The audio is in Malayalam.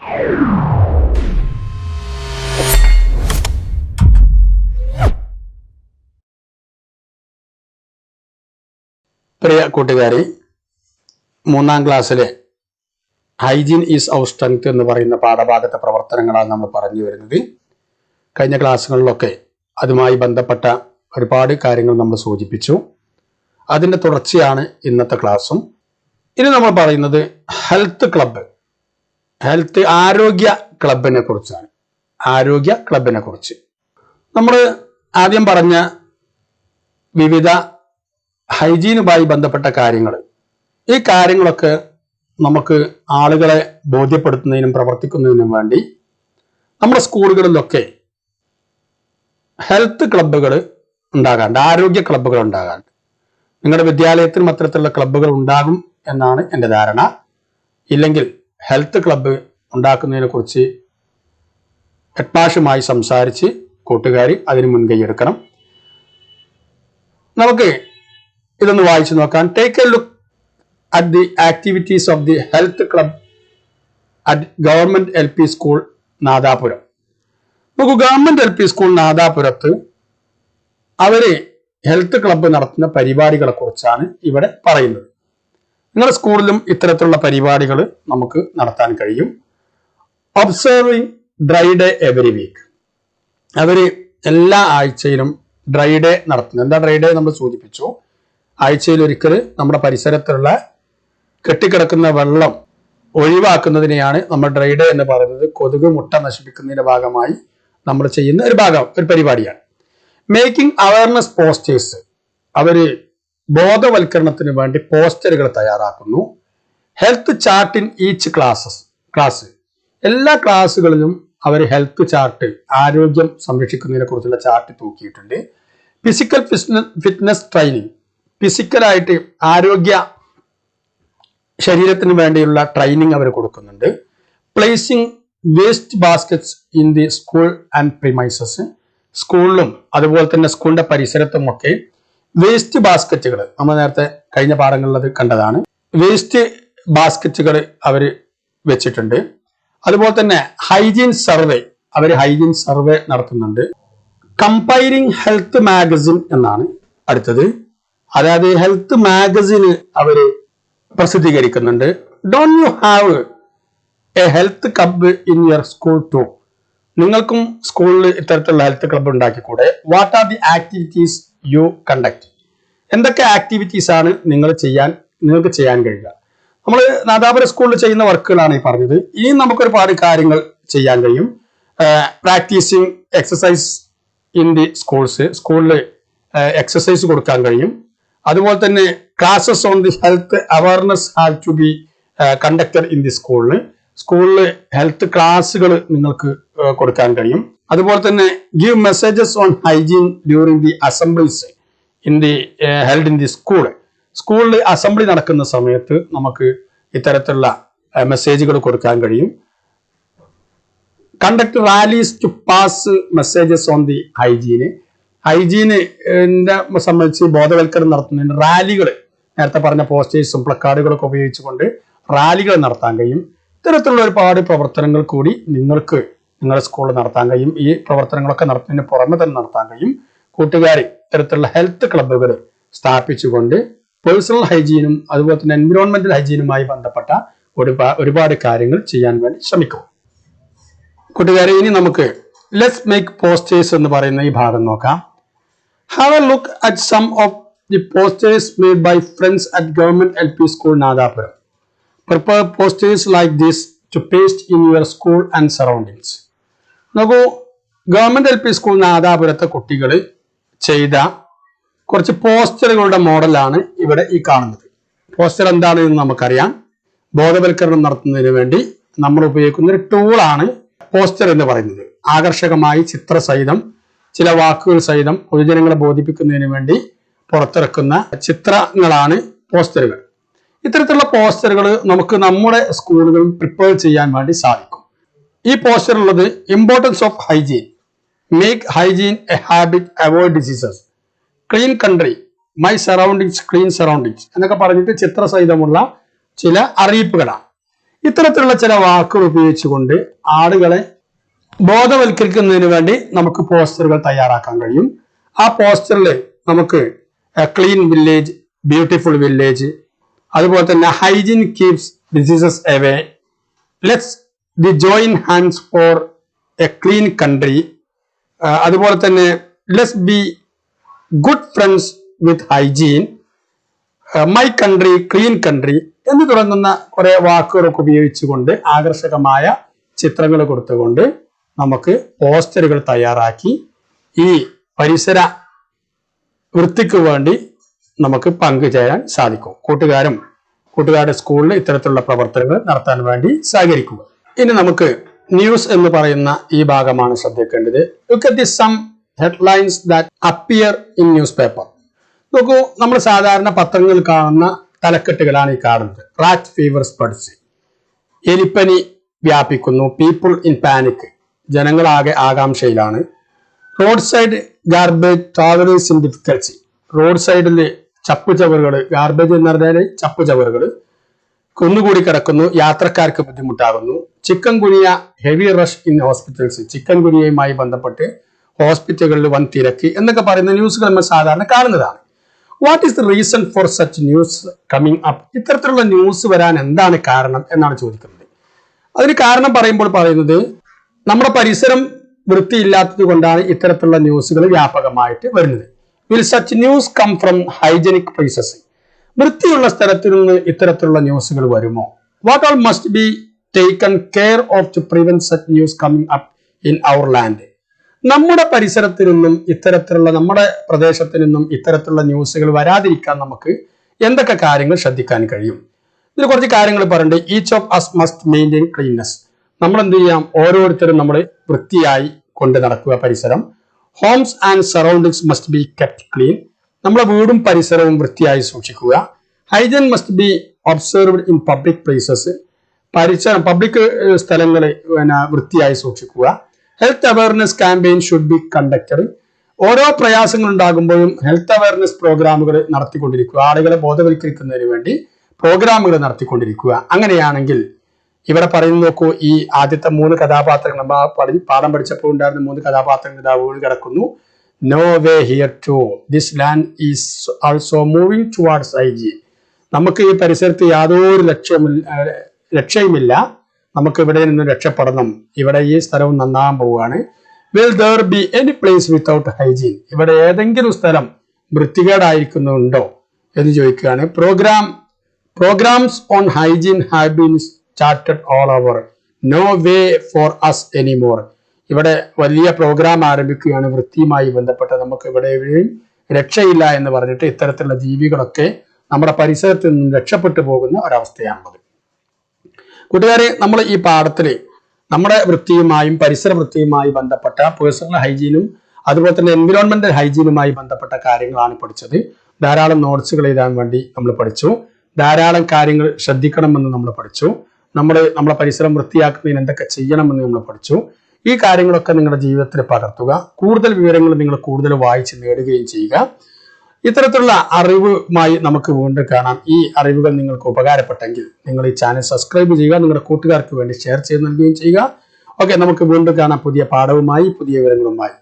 പ്രിയ കൂട്ടുകാരെ, 3ാം ക്ലാസ്സിലെ ഹൈജീൻ ഈസ് അവർ സ്ട്രെങ്ത് എന്ന് പറയുന്ന പാഠഭാഗത്തെ പ്രവർത്തനങ്ങളാണ് നമ്മൾ പറഞ്ഞു വരുന്നത്. കഴിഞ്ഞ ക്ലാസ്സുകളിലൊക്കെ അതുമായി ബന്ധപ്പെട്ട ഒരുപാട് കാര്യങ്ങൾ നമ്മൾ സൂചിപ്പിച്ചു. അതിൻ്റെ തുടർച്ചയാണ് ഇന്നത്തെ ക്ലാസ്സും. ഇനി നമ്മൾ പറയുന്നത് ആരോഗ്യ ക്ലബിനെ കുറിച്ചാണ്. ആരോഗ്യ ക്ലബിനെ കുറിച്ച് നമ്മൾ ആദ്യം പറഞ്ഞ വിവിധ ഹൈജീനുമായി ബന്ധപ്പെട്ട കാര്യങ്ങൾ, ഈ കാര്യങ്ങളൊക്കെ നമുക്ക് ആളുകളെ ബോധ്യപ്പെടുത്തുന്നതിനും പ്രവർത്തിക്കുന്നതിനും വേണ്ടി നമ്മുടെ സ്കൂളുകളിലൊക്കെ ഹെൽത്ത് ക്ലബ്ബുകൾ ഉണ്ടാകാറുണ്ട്, ആരോഗ്യ ക്ലബ്ബുകൾ ഉണ്ടാകാറുണ്ട്. നിങ്ങളുടെ വിദ്യാലയത്തിനും അത്തരത്തിലുള്ള ക്ലബ്ബുകൾ ഉണ്ടാകും എന്നാണ് എൻ്റെ ധാരണ. ഇല്ലെങ്കിൽ ഹെൽത്ത് ക്ലബ്ബ് ഉണ്ടാക്കുന്നതിനെ കുറിച്ച് ഹെഡ്മാഷുമായി സംസാരിച്ച് കൂട്ടുകാർ അതിന് മുൻകൈ എടുക്കണം. നമുക്ക് ഇതൊന്ന് വായിച്ചു നോക്കാം. Take A look at the activities of the health club at government LP school Nadapuram. നമുക്ക് ഗവൺമെന്റ് LP സ്കൂൾ നാദാപുരത്ത് അവര് ഹെൽത്ത് ക്ലബ്ബ് നടത്തുന്ന പരിപാടികളെ കുറിച്ചാണ് ഇവിടെ പറയുന്നത്. നിങ്ങളുടെ സ്കൂളിലും ഇത്തരത്തിലുള്ള പരിപാടികൾ നമുക്ക് നടത്താൻ കഴിയും. Observing dry day every week. അവര് എല്ലാ ആഴ്ചയിലും ഡ്രൈ ഡേ നടത്തുന്നത്. എന്താ ഡ്രൈ ഡേ നമ്മൾ സൂചിപ്പിച്ചു. ആഴ്ചയിൽ ഒരിക്കൽ നമ്മുടെ പരിസരത്തുള്ള കെട്ടിക്കിടക്കുന്ന വെള്ളം ഒഴിവാക്കുന്നതിനെയാണ് നമ്മൾ ഡ്രൈ ഡേ എന്ന് പറയുന്നത്. കൊതുക് മുട്ട നശിപ്പിക്കുന്നതിന്റെ ഭാഗമായി നമ്മൾ ചെയ്യുന്ന ഒരു പരിപാടിയാണ്. Making awareness posters. അവര് ബോധവൽക്കരണത്തിന് വേണ്ടി പോസ്റ്ററുകൾ തയ്യാറാക്കുന്നു. Health chart in each class. എല്ലാ ക്ലാസ്സുകളിലും അവർ ഹെൽത്ത് ചാർട്ട്, ആരോഗ്യം സംരക്ഷിക്കുന്നതിനെ കുറിച്ചുള്ള ചാർട്ട് തൂക്കിയിട്ടുണ്ട്. Physical fitness training. ഫിസിക്കലായിട്ട് ആരോഗ്യ ശരീരത്തിന് വേണ്ടിയുള്ള ട്രെയിനിങ് അവർ കൊടുക്കുന്നുണ്ട്. Placing waste baskets in the school and premises. സ്കൂളിലും അതുപോലെ തന്നെ സ്കൂളിന്റെ പരിസരത്തും ഒക്കെ വേസ്റ്റ് ബാസ്ക്കറ്റുകൾ, നമ്മൾ നേരത്തെ കഴിഞ്ഞ പാഠങ്ങളിൽ അത് കണ്ടതാണ്, വേസ്റ്റ് ബാസ്ക്കറ്റുകൾ അവർ വെച്ചിട്ടുണ്ട്. അതുപോലെ തന്നെ ഹൈജീൻ സർവേ നടത്തുന്നുണ്ട്. കമ്പൈലിംഗ് ഹെൽത്ത് മാഗസിൻ എന്നാണ് അടുത്തത്. അതായത് ഹെൽത്ത് മാഗസിന് അവര് പ്രസിദ്ധീകരിക്കുന്നുണ്ട്. Don't you have a health club in your school too. നിങ്ങൾക്കും സ്കൂളിൽ ഇത്തരത്തിലുള്ള ഹെൽത്ത് ക്ലബ് ഉണ്ടാക്കിക്കൂടെ? What are the activities you conduct. എന്തൊക്കെ ആക്ടിവിറ്റീസ് ആണ് നിങ്ങൾക്ക് ചെയ്യാൻ കഴിയുക? നമ്മൾ നാദാപുരം സ്കൂളിൽ ചെയ്യുന്ന വർക്കുകളാണ് ഈ പറഞ്ഞത്. ഇനി നമുക്ക് ഒരുപാട് കാര്യങ്ങൾ ചെയ്യാൻ കഴിയും. പ്രാക്ടീസിങ് എക്സസൈസ് ഇൻ ദി സ്കൂളിൽ എക്സസൈസ് കൊടുക്കാൻ കഴിയും. അതുപോലെ തന്നെ classes on the health awareness have to be conducted in the സ്കൂളിൽ ഹെൽത്ത് ക്ലാസ്സുകൾ നിങ്ങൾക്ക് കൊടുക്കാൻ കഴിയും. അതുപോലെ തന്നെ give messages on hygiene during the assemblies held in the സ്കൂളിൽ അസംബ്ലി നടക്കുന്ന സമയത്ത് നമുക്ക് ഇത്തരത്തിലുള്ള മെസ്സേജുകൾ കൊടുക്കാൻ കഴിയും. Conduct rallies to pass messages on the ഹൈജീനെ സംബന്ധിച്ച് ബോധവൽക്കരണം നടത്തുന്നതിന് റാലികൾ, നേരത്തെ പറഞ്ഞ പോസ്റ്റേഴ്സും പ്ലക്കാർഡുകളൊക്കെ ഉപയോഗിച്ചുകൊണ്ട് റാലികൾ നടത്താൻ കഴിയും. ഇത്തരത്തിലുള്ള ഒരുപാട് പ്രവർത്തനങ്ങൾ കൂടി നിങ്ങൾക്ക് നിങ്ങളുടെ സ്കൂളിൽ നടത്താൻ കഴിയും. ഈ പ്രവർത്തനങ്ങളൊക്കെ നടത്തുന്നതിന് പുറമെ തന്നെ നടത്താൻ കഴിയും. കൂട്ടുകാർ ഇത്തരത്തിലുള്ള ഹെൽത്ത് ക്ലബ്ബുകൾ സ്ഥാപിച്ചുകൊണ്ട് പേഴ്സണൽ ഹൈജീനും അതുപോലെ തന്നെ എൻവിറോൺമെന്റൽ ഹൈജീനുമായി ബന്ധപ്പെട്ട ഒരുപാട് കാര്യങ്ങൾ ചെയ്യാൻ വേണ്ടി ശ്രമിക്കും. കൂട്ടുകാരെ, ഇനി നമുക്ക് ലെറ്റ്സ് മേക്ക് പോസ്റ്റേഴ്സ് എന്ന് പറയുന്ന ഈ ഭാഗം നോക്കാം. Have a look at some of the posters made by friends at government LP school Nadapuram. Prepare posters like this to paste in your school and surroundings. നോക്കൂ, ഗവൺമെന്റ് LP സ്കൂൾ നാദാപുരത്തെ കുട്ടികൾ ചെയ്ത കുറച്ച് പോസ്റ്ററുകളുടെ മോഡലാണ് ഇവിടെ ഈ കാണുന്നത്. പോസ്റ്റർ എന്താണ് എന്ന് നമുക്കറിയാം. ബോധവൽക്കരണം നടത്തുന്നതിന് വേണ്ടി നമ്മൾ ഉപയോഗിക്കുന്ന ഒരു ടൂളാണ് പോസ്റ്റർ എന്ന് പറയുന്നത്. ആകർഷകമായി ചിത്രസഹിതം, ചില വാക്കുകൾ സഹിതം പൊതുജനങ്ങളെ ബോധിപ്പിക്കുന്നതിന് വേണ്ടി പുറത്തിറക്കുന്ന ചിത്രങ്ങളാണ് പോസ്റ്ററുകൾ. ഇത്തരത്തിലുള്ള പോസ്റ്ററുകൾ നമുക്ക് നമ്മുടെ സ്കൂളുകളിൽ പ്രിപ്പയർ ചെയ്യാൻ വേണ്ടി സാധിക്കും. ഈ പോസ്റ്ററിലുള്ളത് importance of hygiene, make hygiene a habit, avoid diseases, clean country, my surroundings, clean surroundings എന്നൊക്കെ പറഞ്ഞിട്ട് ചിത്രസഹിതമുള്ള ചില അറിയിപ്പുകളാണ്. ഇത്തരത്തിലുള്ള ചില വാക്കുകൾ ഉപയോഗിച്ചുകൊണ്ട് ആളുകളെ ബോധവൽക്കരിക്കുന്നതിന് വേണ്ടി നമുക്ക് പോസ്റ്ററുകൾ തയ്യാറാക്കാൻ കഴിയും. ആ പോസ്റ്ററിൽ നമുക്ക് ക്ലീൻ വില്ലേജ്, ബ്യൂട്ടിഫുൾ വില്ലേജ്, അതുപോലെ തന്നെ hygiene keeps diseases away, let's the join hands for a clean country, അതുപോലെ തന്നെ let's be good friends with hygiene, my country, clean country എന്ന് തുടങ്ങുന്ന കുറെ വാക്കുകളൊക്കെ ഉപയോഗിച്ചുകൊണ്ട് ആകർഷകമായ ചിത്രങ്ങൾ കൊടുത്തുകൊണ്ട് നമുക്ക് പോസ്റ്ററുകൾ തയ്യാറാക്കി ഈ പരിസര വൃത്തിക്ക് വേണ്ടി നമുക്ക് പങ്കുചേരാൻ സാധിക്കും. കൂട്ടുകാരുടെ സ്കൂളിൽ ഇത്തരത്തിലുള്ള പ്രവർത്തനങ്ങൾ നടത്താൻ വേണ്ടി സഹകരിക്കുക. ഇനി നമുക്ക് ന്യൂസ് എന്ന് പറയുന്ന ഈ ഭാഗമാണ് ശ്രദ്ധിക്കേണ്ടത്. Look at some headlines that appear in newspaper. നോക്കൂ, നമ്മൾ സാധാരണ പത്രങ്ങളിൽ കാണുന്ന തലക്കെട്ടുകളാണ് ഈ കാണുന്നത്. റാറ്റ് ഫീവർ സ്പ്രെഡ്സ്, എലിപ്പനി വ്യാപിക്കുന്നു, പീപ്പിൾ ഇൻ പാനിക്, ജനങ്ങളാകെ ആകാംക്ഷയിലാണ്. Road side garbage travellers in difficulty, road സൈഡിൽ ചപ്പുചവറുകൾ, ഗാർബേജ് എന്ന് പറഞ്ഞാൽ ചപ്പുചവറുകൾ കുന്നുകൂടി കിടക്കുന്നു, യാത്രക്കാർക്ക് ബുദ്ധിമുട്ടാകുന്നു. Chikungunya heavy rush in hospitals, ചിക്കൻ ഗുനിയയുമായി ബന്ധപ്പെട്ട് ഹോസ്പിറ്റലുകളിൽ വൻ തിരക്ക് എന്നൊക്കെ പറയുന്ന ന്യൂസുകൾ നമ്മൾ സാധാരണ കാണുന്നതാണ്. What is the reason for such news coming up? ഇത്തരത്തിലുള്ള ന്യൂസ് വരാൻ എന്താണ് കാരണം എന്നാണ് ചോദിക്കുന്നത്. അതിന് കാരണം പറയുന്നത് നമ്മുടെ പരിസരം വൃത്തിയില്ലാത്തത് കൊണ്ടാണ് ഇത്തരത്തിലുള്ള ന്യൂസുകൾ വ്യാപകമായിട്ട് വരുന്നത്. Will such news come from hygienic places? വൃത്തിയുള്ള സ്ഥലത്തു നിന്ന് ഇത്തരത്തിലുള്ള ന്യൂസുകൾ വരുമോ? What all must be taken care of to prevent such news coming up in our land? നമ്മുടെ പരിസരത്തു നിന്നും ഇത്തരത്തിലുള്ള, നമ്മുടെ പ്രദേശത്തു നിന്നും ഇത്തരത്തിലുള്ള ന്യൂസുകൾ വരാതിരിക്കാൻ നമുക്ക് എന്തൊക്കെ കാര്യങ്ങൾ ശ്രദ്ധിക്കാൻ കഴിയും? ഇതിൽ കുറച്ച് കാര്യങ്ങൾ പറയുന്നുണ്ട്. Each of us must maintain cleanliness. നമ്മൾ എന്ത് ചെയ്യാം? ഓരോരുത്തരും നമ്മൾ വൃത്തിയായി കൊണ്ട് നടക്കുക പരിസരം. Homes and surroundings must be kept clean. നമ്മുടെ വീടും പരിസരവും വൃത്തിയായി സൂക്ഷിക്കുക. Hygiene must be observed in public places. Public സ്ഥലങ്ങളെ വൃത്തിയായി സൂക്ഷിക്കുക. Health awareness campaign should be conducted. ഓരോ പ്രയാസങ്ങൾ ഉണ്ടാകുമ്പോഴും ഹെൽത്ത് അവയർനെസ് പ്രോഗ്രാമുകൾ നടത്തിക്കൊണ്ടിരിക്കുക. ആളുകളെ ബോധവൽക്കരിക്കുന്നതിന് വേണ്ടി പ്രോഗ്രാമുകൾ നടത്തിക്കൊണ്ടിരിക്കുക. അങ്ങനെയാണെങ്കിൽ ഇവിടെ പറയുന്നു, നോക്കൂ, ഈ ആദ്യത്തെ 3 കഥാപാത്രങ്ങൾ നമ്മൾ പാഠം പഠിച്ചപ്പോൾ ഉണ്ടായിരുന്ന 3 കഥാപാത്രങ്ങൾ ഇതാ വീണ് കിടക്കുന്നു. No way here to, this land is also moving towards hygiene. നമുക്ക് ഈ പരിസരത്ത് യാതൊരു രക്ഷയുമില്ല, നമുക്ക് ഇവിടെ നിന്ന് രക്ഷപ്പെടണം, ഇവിടെ ഈ സ്ഥലവും നന്നാകാൻ പോവുകയാണ്. Will there be any place without hygiene? ഇവിടെ ഏതെങ്കിലും സ്ഥലം വൃത്തികേടായിരിക്കുന്നുണ്ടോ എന്ന് ചോദിക്കുകയാണ്. Programmes on hygiene have been started all over, no way for us anymore. ഇവിടെ വലിയ പ്രോഗ്രാം ആരംഭിക്കുകയാണ് വൃത്തിയുമായി ബന്ധപ്പെട്ട്. നമുക്ക് ഇവിടെ എവിടെയും രക്ഷയില്ല എന്ന് പറഞ്ഞിട്ട് ഇത്തരത്തിലുള്ള ജീവികളൊക്കെ നമ്മുടെ പരിസരത്ത് നിന്നും രക്ഷപ്പെട്ടു പോകുന്ന ഒരവസ്ഥയാണുള്ളത്. കൂട്ടുകാരെ, നമ്മൾ ഈ പാഠത്തിൽ നമ്മുടെ വൃത്തിയുമായും പരിസര വൃത്തിയുമായി ബന്ധപ്പെട്ട പേഴ്സണൽ ഹൈജീനും അതുപോലെ തന്നെ എൻവിറോൺമെന്റൽ ഹൈജീനുമായി ബന്ധപ്പെട്ട കാര്യങ്ങളാണ് പഠിച്ചത്. ധാരാളം നോട്ട്സുകൾ എഴുതാൻ വേണ്ടി നമ്മൾ പഠിച്ചു. ധാരാളം കാര്യങ്ങൾ ശ്രദ്ധിക്കണമെന്ന് നമ്മൾ പഠിച്ചു. നമ്മളെ പരിസരം വൃത്തിയാക്കുന്നതിന് എന്തൊക്കെ ചെയ്യണമെന്ന് നമ്മൾ പഠിച്ചു. ഈ കാര്യങ്ങളൊക്കെ നിങ്ങളുടെ ജീവിതത്തിൽ പകർത്തുക. കൂടുതൽ വിവരങ്ങൾ നിങ്ങൾ കൂടുതൽ വായിച്ച് നേടുകയും ചെയ്യുക. ഇത്തരത്തിലുള്ള അറിവുമായി നമുക്ക് വീണ്ടും കാണാം. ഈ അറിവുകൾ നിങ്ങൾക്ക് ഉപകാരപ്പെട്ടെങ്കിൽ നിങ്ങൾ ഈ ചാനൽ സബ്സ്ക്രൈബ് ചെയ്യുക, നിങ്ങളുടെ കൂട്ടുകാർക്ക് വേണ്ടി ഷെയർ ചെയ്ത് നൽകുകയും ചെയ്യുക. ഓക്കെ, നമുക്ക് വീണ്ടും കാണാം പുതിയ പാഠവുമായി, പുതിയ വിവരങ്ങളുമായി.